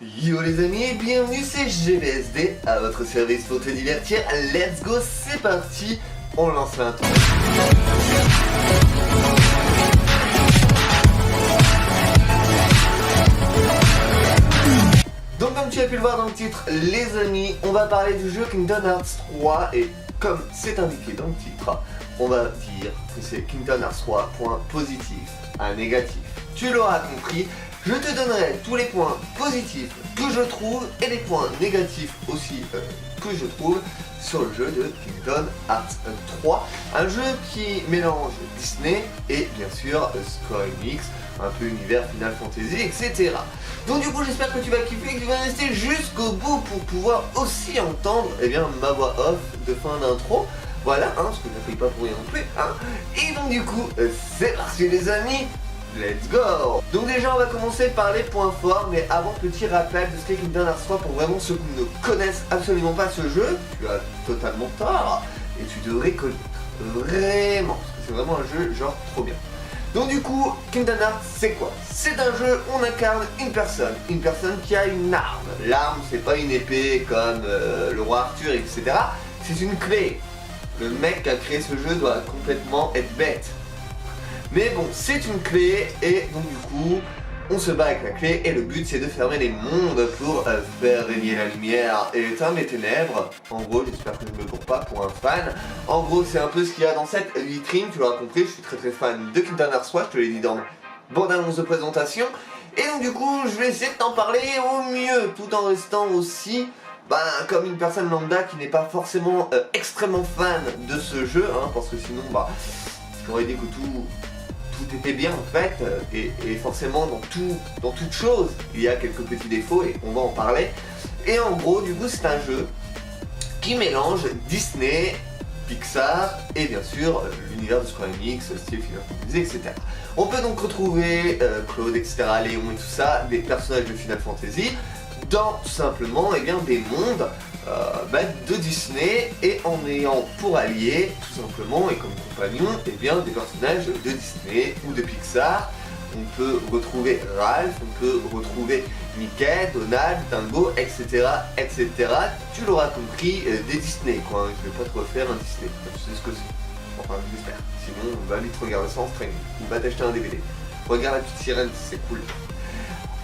Yo les amis, bienvenue, c'est GVSD, à votre service pour te divertir. Let's go, c'est parti, on lance l'intro. Donc comme tu as pu le voir dans le titre, les amis, on va parler du jeu Kingdom Hearts 3 et comme c'est indiqué dans le titre, on va dire que c'est Kingdom Hearts 3, point positif à négatif. Tu l'auras compris, je te donnerai tous les points positifs que je trouve et les points négatifs aussi que je trouve sur le jeu de Kingdom Hearts 3. Un jeu qui mélange Disney et bien sûr Square Enix, un peu univers Final Fantasy, etc. Donc du coup j'espère que tu vas kiffer et que tu vas rester jusqu'au bout pour pouvoir aussi entendre ma voix off de fin d'intro. Voilà, parce que je ne paye pas pour rien non plus. Et donc du coup, c'est parti les amis, let's go. Donc déjà on va commencer par les points forts, mais avant petit rappel de ce qu'est Kingdom Hearts 3 pour vraiment ceux qui ne connaissent absolument pas ce jeu. Tu as totalement tort et tu devrais connaître, vraiment, parce que c'est vraiment un jeu genre trop bien. Donc du coup, Kingdom Hearts c'est quoi? C'est un jeu où on incarne une personne qui a une arme. L'arme c'est pas une épée comme le roi Arthur, etc. C'est une clé. Le mec qui a créé ce jeu doit complètement être bête. Mais bon, c'est une clé et donc du coup, on se bat avec la clé et le but c'est de fermer les mondes pour faire régner la lumière et éteindre les ténèbres. En gros, j'espère que je ne me cours pas pour un fan. En gros, c'est un peu ce qu'il y a dans cette vitrine, tu l'auras compris, je suis très fan de Kingdom Hearts 3, je te l'ai dit dans bande-annonce de présentation. Et donc du coup, je vais essayer de t'en parler au mieux, tout en restant aussi comme une personne lambda qui n'est pas forcément extrêmement fan de ce jeu, parce que sinon, je t'aurais dit que tout était bien en fait, et forcément dans toute chose, il y a quelques petits défauts et on va en parler. Et en gros, du coup, c'est un jeu qui mélange Disney, Pixar et bien sûr l'univers de Square Enix, style Final Fantasy, etc. On peut donc retrouver Claude, etc., Léon et tout ça, des personnages de Final Fantasy, dans tout simplement des mondes de Disney et en ayant pour alliés tout simplement et comme compagnon des personnages de Disney ou de Pixar. On peut retrouver Ralph, on peut retrouver Mickey, Donald, Dingo, etc. etc. Tu l'auras compris, des Disney quoi, je vais pas te refaire un Disney, tu sais ce que c'est, enfin j'espère, sinon on va vite regarder ça en streaming, ou va t'acheter un DVD, regarde la petite sirène, c'est cool.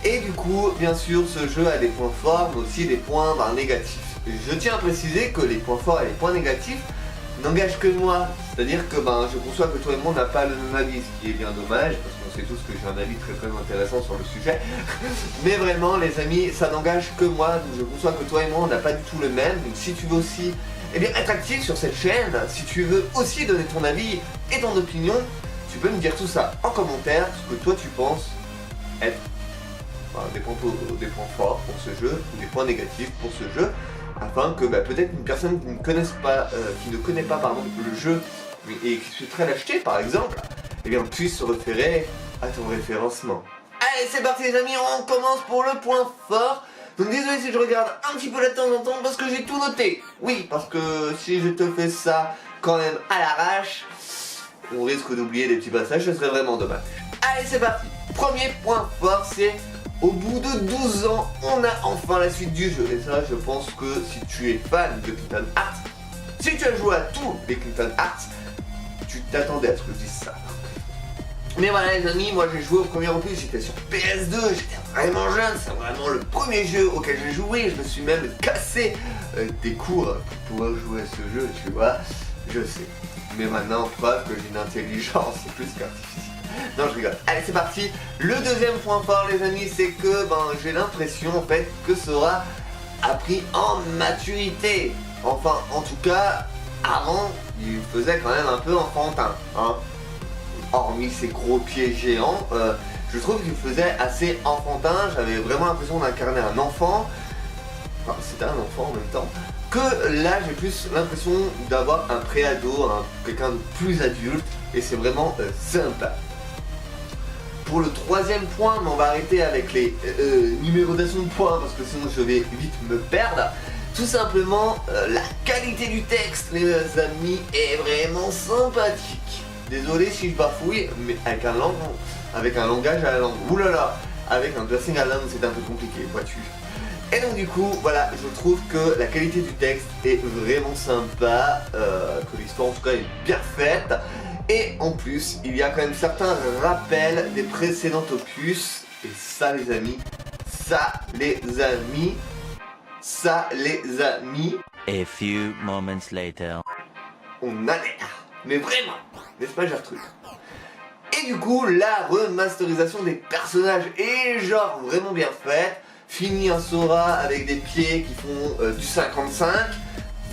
Et du coup, bien sûr, ce jeu a des points forts, mais aussi des points négatifs. Je tiens à préciser que les points forts et les points négatifs n'engagent que moi. C'est-à-dire que je conçois que toi et moi on n'a pas le même avis, ce qui est bien dommage, parce qu'on sait tous que j'ai un avis très intéressant sur le sujet. Mais vraiment, les amis, ça n'engage que moi, donc je conçois que toi et moi on n'a pas du tout le même. Donc si tu veux aussi être actif sur cette chaîne, si tu veux aussi donner ton avis et ton opinion, tu peux me dire tout ça en commentaire, ce que toi tu penses être des points forts pour ce jeu ou des points négatifs pour ce jeu, afin que peut-être une personne qui ne connaît pas le jeu et qui souhaiterait l'acheter par exemple, puisse se référer à ton référencement. Allez, c'est parti les amis, on commence pour le point fort. Donc désolé si je regarde un petit peu de temps en temps parce que j'ai tout noté. Oui, parce que si je te fais ça quand même à l'arrache, on risque d'oublier des petits passages, ce serait vraiment dommage. Allez, c'est parti. Premier point fort, c'est au bout de 12 ans, on a enfin la suite du jeu. Et ça, je pense que si tu es fan de Kingdom Hearts, si tu as joué à tous les Kingdom Hearts, tu t'attendais à ce que je dise ça. Mais voilà les amis, moi j'ai joué au premier opus, j'étais sur PS2, j'étais vraiment jeune, c'est vraiment le premier jeu auquel j'ai joué. Je me suis même cassé des cours pour pouvoir jouer à ce jeu, tu vois, je sais. Mais maintenant, preuve que j'ai une intelligence plus qu'artificielle. Non, je rigole. Allez, c'est parti. Le deuxième point fort, les amis, c'est que j'ai l'impression en fait que ça aura appris en maturité. Enfin, en tout cas, avant, il faisait quand même un peu enfantin, Hormis ses gros pieds géants, je trouve qu'il faisait assez enfantin. J'avais vraiment l'impression d'incarner un enfant. Enfin, c'était un enfant en même temps. Que là, j'ai plus l'impression d'avoir un préado, quelqu'un de plus adulte, et c'est vraiment sympa. Pour le troisième point, on va arrêter avec les numérotations de points parce que sinon je vais vite me perdre. Tout simplement, la qualité du texte, les amis, est vraiment sympathique. Désolé si je bafouille, mais avec un langage à la langue. Oulala, avec un dressing à l'Inde c'est un peu compliqué, vois-tu. Et donc du coup, voilà, je trouve que la qualité du texte est vraiment sympa, que l'histoire en tout cas est bien faite. Et en plus, il y a quand même certains rappels des précédents opus. Et ça les amis, A few moments later. On a l'air, mais vraiment, n'est-ce pas Gertrude? Et du coup, la remasterisation des personnages est genre vraiment bien faite. Fini un Sora avec des pieds qui font du 55.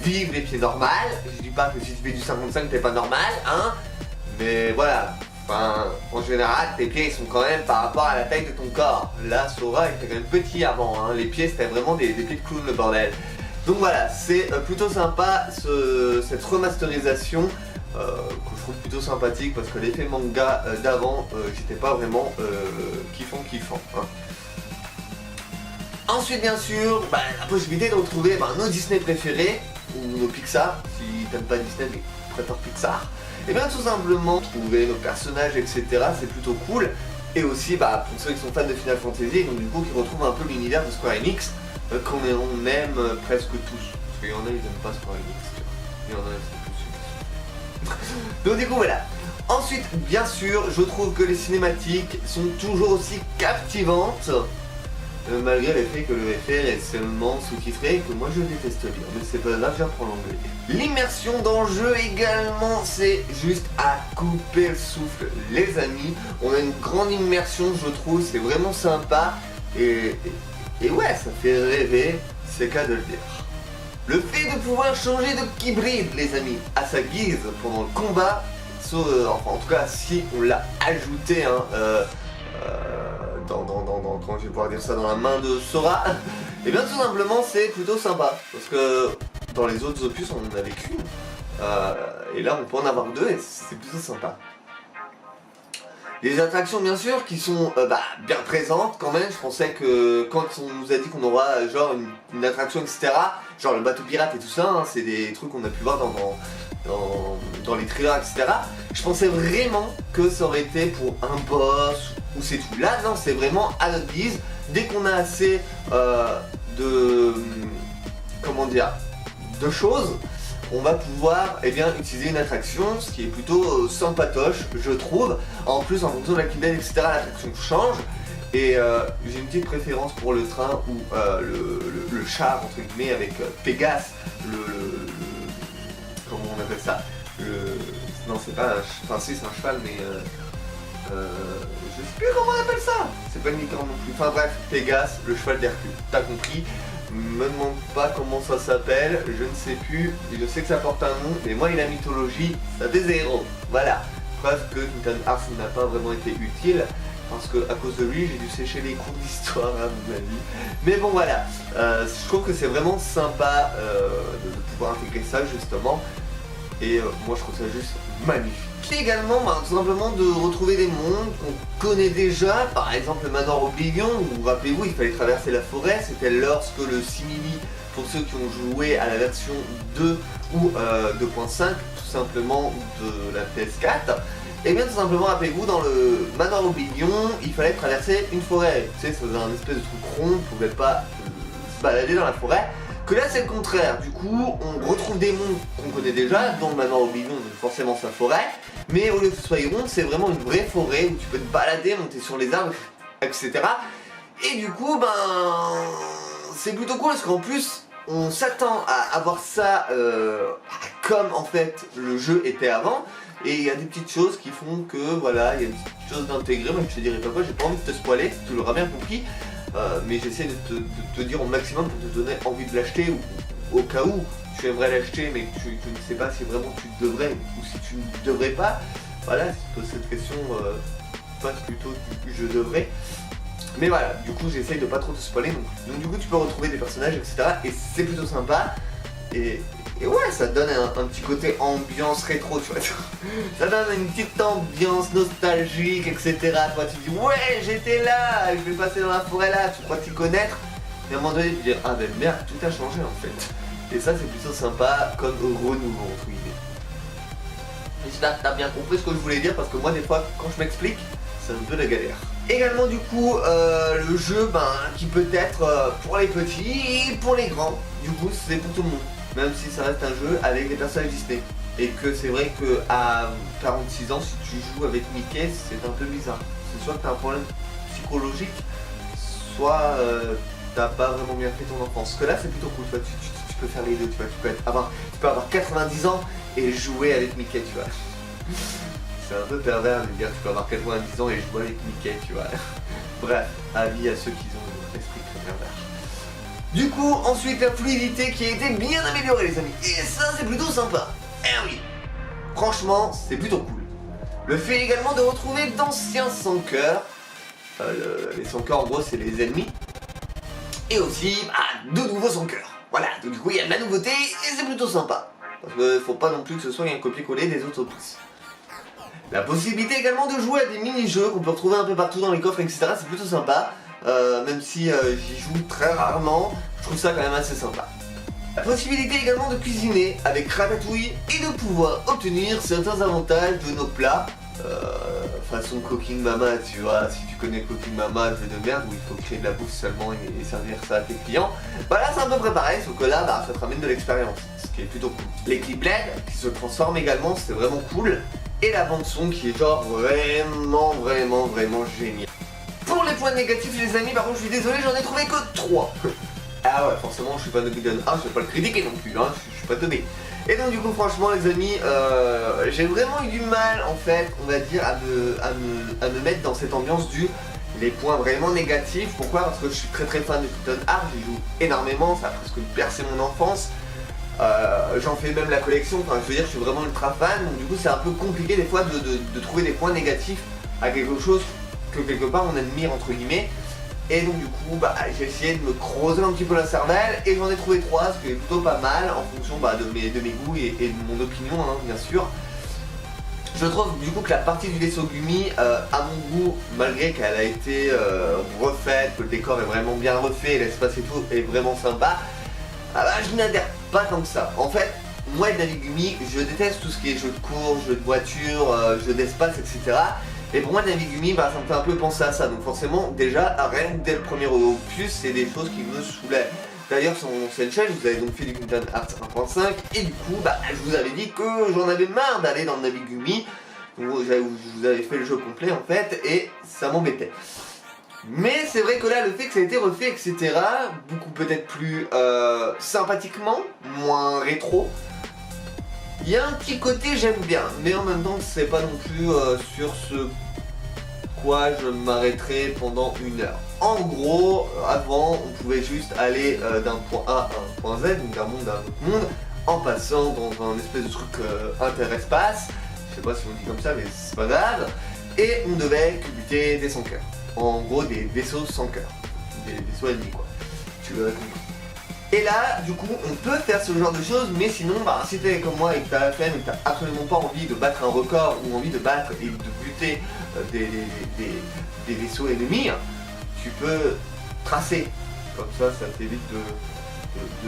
Vive les pieds normales. Je dis pas que si tu fais du 55 t'es pas normal, hein. Mais voilà, enfin, en général tes pieds ils sont quand même par rapport à la taille de ton corps. Là Sora était quand même petit avant, hein. Les pieds c'était vraiment des pieds de clown le bordel. Donc voilà, c'est plutôt sympa cette remasterisation que je trouve plutôt sympathique parce que l'effet manga d'avant, j'étais pas vraiment kiffant. Hein. Ensuite bien sûr, la possibilité de retrouver nos Disney préférés, ou nos Pixar, si t'aimes pas Disney mais préfères Pixar. Et bien tout simplement trouver nos personnages etc, c'est plutôt cool. Et aussi pour ceux qui sont fans de Final Fantasy, donc du coup qui retrouvent un peu l'univers de Square Enix, qu'on aime presque tous. Parce qu'il y en a ils aiment pas Square Enix, tu vois. Il y en a c'est plus. Donc du coup voilà. Ensuite bien sûr je trouve que les cinématiques sont toujours aussi captivantes. Malgré le fait que le FR est seulement sous-titré et que moi je déteste lire, mais c'est pas grave, j'apprends l'anglais. L'immersion dans le jeu également, c'est juste à couper le souffle les amis. On a une grande immersion je trouve, c'est vraiment sympa et ouais ça fait rêver, c'est qu'à de le dire. Le fait de pouvoir changer de hybride les amis, à sa guise pendant le combat, enfin en tout cas si on l'a ajouté quand je vais pouvoir dire ça dans la main de Sora, et bien tout simplement c'est plutôt sympa parce que dans les autres opus on en avait qu'une et là on peut en avoir deux et c'est plutôt sympa. Les attractions bien sûr qui sont bien présentes quand même. Je pensais que quand on nous a dit qu'on aura genre une attraction etc, genre le bateau pirate et tout ça, hein, c'est des trucs qu'on a pu voir dans les trailers etc. Je pensais vraiment que ça aurait été pour un boss ou c'est tout. Là non, c'est vraiment à notre guise. Dès qu'on a assez de choses, on va pouvoir utiliser une attraction, ce qui est plutôt sympatoche je trouve. En plus en fonction de la clientèle etc, l'attraction change. Et j'ai une petite préférence pour le train où le char entre guillemets avec Pégase, comment on appelle ça, non c'est pas enfin si c'est un cheval mais je sais plus comment on appelle ça, c'est pas une licorne non plus, enfin bref, Pégase, le cheval d'Hercule, t'as compris. Me demande pas comment ça s'appelle, je ne sais plus, je sais que ça porte un nom, mais moi et la mythologie, ça fait zéro. Voilà, preuve que Kingdom Hearts n'a pas vraiment été utile, parce que à cause de lui, j'ai dû sécher les cours d'histoire à mon avis. Mais bon voilà, je trouve que c'est vraiment sympa de pouvoir intégrer ça justement, et moi je trouve ça juste magnifique. Également tout simplement de retrouver des mondes qu'on connaît déjà, par exemple le manoir Oblivion où rappelez-vous il fallait traverser la forêt, c'était lorsque le simili, pour ceux qui ont joué à la version 2 ou 2.5 tout simplement de la PS4, et bien tout simplement rappelez-vous dans le manoir Oblivion il fallait traverser une forêt, tu sais ça faisait un espèce de truc rond, on ne pouvait pas se balader dans la forêt. Que là c'est le contraire, du coup on retrouve des mondes qu'on connaît déjà, dans le manoir Oblivion donc forcément sa forêt, mais au lieu que ce soit rond, c'est vraiment une vraie forêt où tu peux te balader, monter sur les arbres, etc. Et du coup c'est plutôt cool parce qu'en plus on s'attend à avoir ça comme en fait le jeu était avant, et il y a des petites choses qui font que voilà, il y a des petites choses d'intégrer, même je te dirai pas quoi, j'ai pas envie de te spoiler, tu l'auras bien compris. Mais j'essaie de te dire au maximum pour te donner envie de l'acheter ou au cas où tu aimerais l'acheter mais que tu ne sais pas si vraiment tu devrais ou si tu ne devrais pas. Voilà, si tu poses cette question, passe plutôt du je devrais. Mais voilà, du coup j'essaye de pas trop te spoiler donc du coup tu peux retrouver des personnages etc. Et c'est plutôt sympa. Et ouais, ça donne un petit côté ambiance rétro, tu vois. Ça donne une petite ambiance nostalgique, etc. Toi, tu dis, ouais, j'étais là, je vais passer dans la forêt là, tu crois t'y connaître. Et à un moment donné, tu dis, ah ben merde, tout a changé en fait. Et ça, c'est plutôt sympa comme renouveau, entre guillemets. J'espère que t'as bien compris ce que je voulais dire, parce que moi, des fois, quand je m'explique, c'est un peu la galère. Également du coup le jeu qui peut être pour les petits et pour les grands, du coup c'est pour tout le monde, même si ça reste un jeu avec des personnages Disney. Et que c'est vrai que à 46 ans si tu joues avec Mickey c'est un peu bizarre. C'est soit que t'as un problème psychologique, soit t'as pas vraiment bien fait ton enfance. Parce que là c'est plutôt cool, tu vois, tu peux faire les deux, tu vois, tu peux avoir 90 ans et jouer avec Mickey, tu vois. C'est un peu pervers de dire tu peux avoir 90 ans et jouer avec Mickey, tu vois. Bref, avis à ceux qui ont l'esprit très pervers. Du coup, ensuite la fluidité qui a été bien améliorée les amis. Et ça c'est plutôt sympa. Eh oui, franchement c'est plutôt cool. Le fait également de retrouver d'anciens sans cœur. Les sans cœur en gros c'est les ennemis. Et aussi de nouveaux sans cœur. Voilà, donc du coup il y a de la nouveauté et c'est plutôt sympa. Parce qu'il faut pas non plus que ce soit un copier-coller des autres opus. La possibilité également de jouer à des mini-jeux qu'on peut retrouver un peu partout dans les coffres, etc. C'est plutôt sympa. Même si j'y joue très rarement, je trouve ça quand même assez sympa. La possibilité également de cuisiner avec Ratatouille et de pouvoir obtenir certains avantages de nos plats. Façon Cooking Mama, tu vois, si tu connais Cooking Mama, jeu de merde où il faut créer de la bouffe seulement et servir ça à tes clients. Bah là c'est un peu préparé, sauf que là ça te ramène de l'expérience, ce qui est plutôt cool. Les clips LED qui se transforment également, c'est vraiment cool. Et la bande son qui est genre vraiment génial. Pour les points négatifs les amis, par contre je suis désolé, j'en ai trouvé que 3. Ah ouais, forcément je suis pas Nobby Gun 1, je vais pas le critiquer non plus, hein, je suis pas teubé. Et donc du coup franchement les amis, j'ai vraiment eu du mal en fait, on va dire, à me mettre dans cette ambiance les points vraiment négatifs. Pourquoi? Parce que je suis très fan de Kingdom Hearts, j'y joue énormément, ça a presque bercé mon enfance. J'en fais même la collection, enfin je veux dire je suis vraiment ultra fan, donc du coup c'est un peu compliqué des fois de trouver des points négatifs à quelque chose que quelque part on admire entre guillemets. Et donc du coup j'ai essayé de me creuser un petit peu la cervelle et j'en ai trouvé 3, ce qui est plutôt pas mal en fonction de mes goûts et de mon opinion hein, bien sûr. Je trouve du coup que la partie du vaisseau Gumi à mon goût, malgré qu'elle a été refaite, que le décor est vraiment bien refait, l'espace et tout est vraiment sympa, je n'adhère pas tant que ça. En fait, moi Navigumi, je déteste tout ce qui est jeu de course, jeu de voiture, jeu d'espace, etc. Et pour moi Navigumi, ça me fait un peu penser à ça. Donc forcément, déjà, rien que dès le premier opus, c'est des choses qui me saoulaient. D'ailleurs, sur mon ancienne chaîne, vous avez donc fait du Kingdom Hearts 1.5 et du coup, je vous avais dit que j'en avais marre d'aller dans le Navigumi. Je vous avais fait le jeu complet en fait et ça m'embêtait. Mais c'est vrai que là, le fait que ça a été refait, etc., beaucoup peut-être plus sympathiquement, moins rétro, il y a un petit côté j'aime bien, mais en même temps c'est pas non plus sur ce quoi je m'arrêterai pendant 1 heure. En gros, avant on pouvait juste aller d'un point A à un point Z, donc d'un monde à un autre monde, en passant dans un espèce de truc interespace, je sais pas si on dit comme ça mais c'est pas grave, et on devait buter des sans cœurs. En gros des vaisseaux sans cœur, des vaisseaux ennemis quoi, tu l'aurais compris. Et là, du coup, on peut faire ce genre de choses, mais sinon, si t'es comme moi et que t'as la flemme et que t'as absolument pas envie de battre un record ou envie de battre et de buter des vaisseaux ennemis, tu peux tracer. Comme ça t'évite de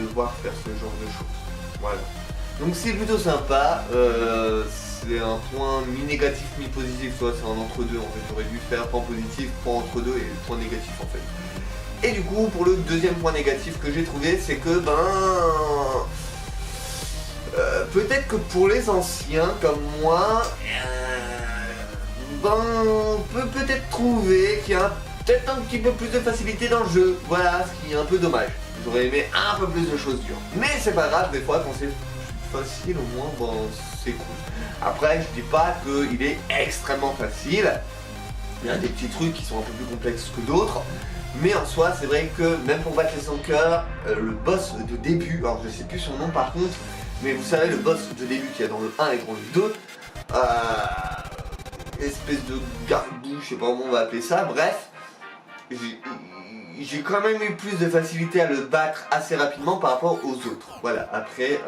devoir faire ce genre de choses. Voilà. Donc c'est plutôt sympa. C'est un point mi-négatif, mi-positif, soit c'est un entre-deux. En fait, j'aurais dû faire point positif, point entre-deux et point négatif en fait. Et du coup, pour le deuxième point négatif que j'ai trouvé, c'est que peut-être que pour les anciens comme moi, on peut peut-être trouver qu'il y a peut-être un petit peu plus de facilité dans le jeu. Voilà, ce qui est un peu dommage. J'aurais aimé un peu plus de choses dures. Mais c'est pas grave, des fois quand c'est facile au moins, c'est cool. Après, je dis pas qu'il est extrêmement facile. Il y a des petits trucs qui sont un peu plus complexes que d'autres. Mais en soi, c'est vrai que même pour battre les sans cœur, le boss de début, alors je sais plus son nom par contre, mais vous savez le boss de début qu'il y a dans le 1 et dans le 2, espèce de gargouille, je sais pas comment on va appeler ça, bref, j'ai quand même eu plus de facilité à le battre assez rapidement par rapport aux autres. Voilà, après,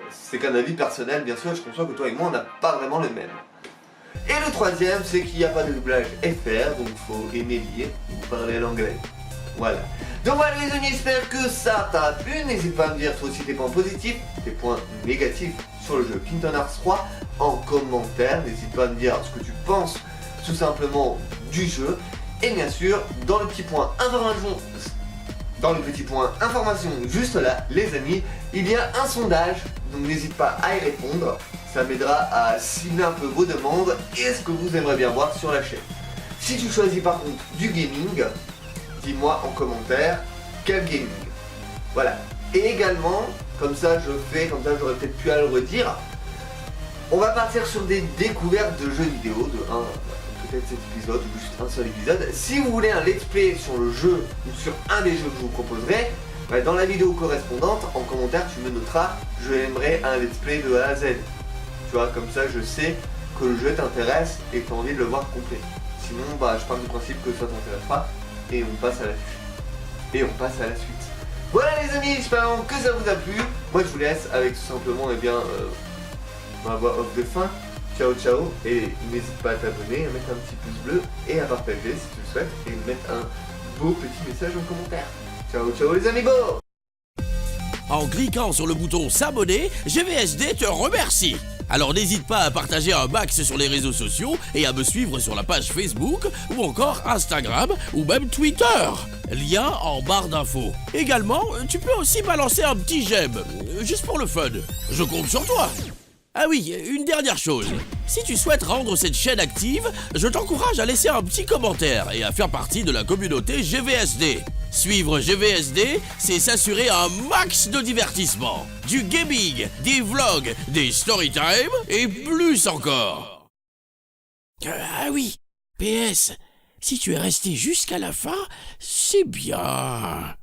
c'est qu'un avis personnel, bien sûr, je conçois que toi et moi on n'a pas vraiment le même. Et le troisième, c'est qu'il n'y a pas de doublage FR, donc il faut aimer lire ou parler l'anglais. Voilà. Donc voilà les amis, j'espère que ça t'a plu. N'hésite pas à me dire toi aussi tes points positifs, tes points négatifs sur le jeu Kingdom Hearts 3 en commentaire. N'hésite pas à me dire ce que tu penses tout simplement du jeu. Et bien sûr, dans le petit point information juste là, les amis, il y a un sondage, donc n'hésite pas à y répondre. Ça m'aidera à cibler un peu vos demandes et ce que vous aimeriez bien voir sur la chaîne. Si tu choisis par contre du gaming, dis-moi en commentaire quel gaming. Voilà. Et également, comme ça j'aurais peut-être pu à le redire, on va partir sur des découvertes de jeux vidéo, peut-être cet épisode ou juste un seul épisode. Si vous voulez un let's play sur le jeu ou sur un des jeux que je vous proposerai, dans la vidéo correspondante, en commentaire tu me noteras « Je aimerais un let's play de A à Z ». Tu vois, comme ça je sais que le jeu t'intéresse et que tu as envie de le voir complet. Sinon, je pars du principe que ça t'intéresse pas et on passe à la suite. Voilà les amis, j'espère que ça vous a plu. Moi je vous laisse avec tout simplement ma voix off de fin. Ciao ciao, et n'hésite pas à t'abonner, à mettre un petit pouce bleu et à partager si tu le souhaites et mettre un beau petit message en commentaire. Ciao ciao les amigos. En cliquant sur le bouton s'abonner, GVSD te remercie. Alors n'hésite pas à partager un max sur les réseaux sociaux et à me suivre sur la page Facebook ou encore Instagram ou même Twitter. Lien en barre d'infos. Également, tu peux aussi balancer un petit j'aime, juste pour le fun. Je compte sur toi. Ah oui, une dernière chose. Si tu souhaites rendre cette chaîne active, je t'encourage à laisser un petit commentaire et à faire partie de la communauté GVSD. Suivre GVSD, c'est s'assurer un max de divertissement. Du gaming, des vlogs, des storytime et plus encore. Ah oui, PS, si tu es resté jusqu'à la fin, c'est bien.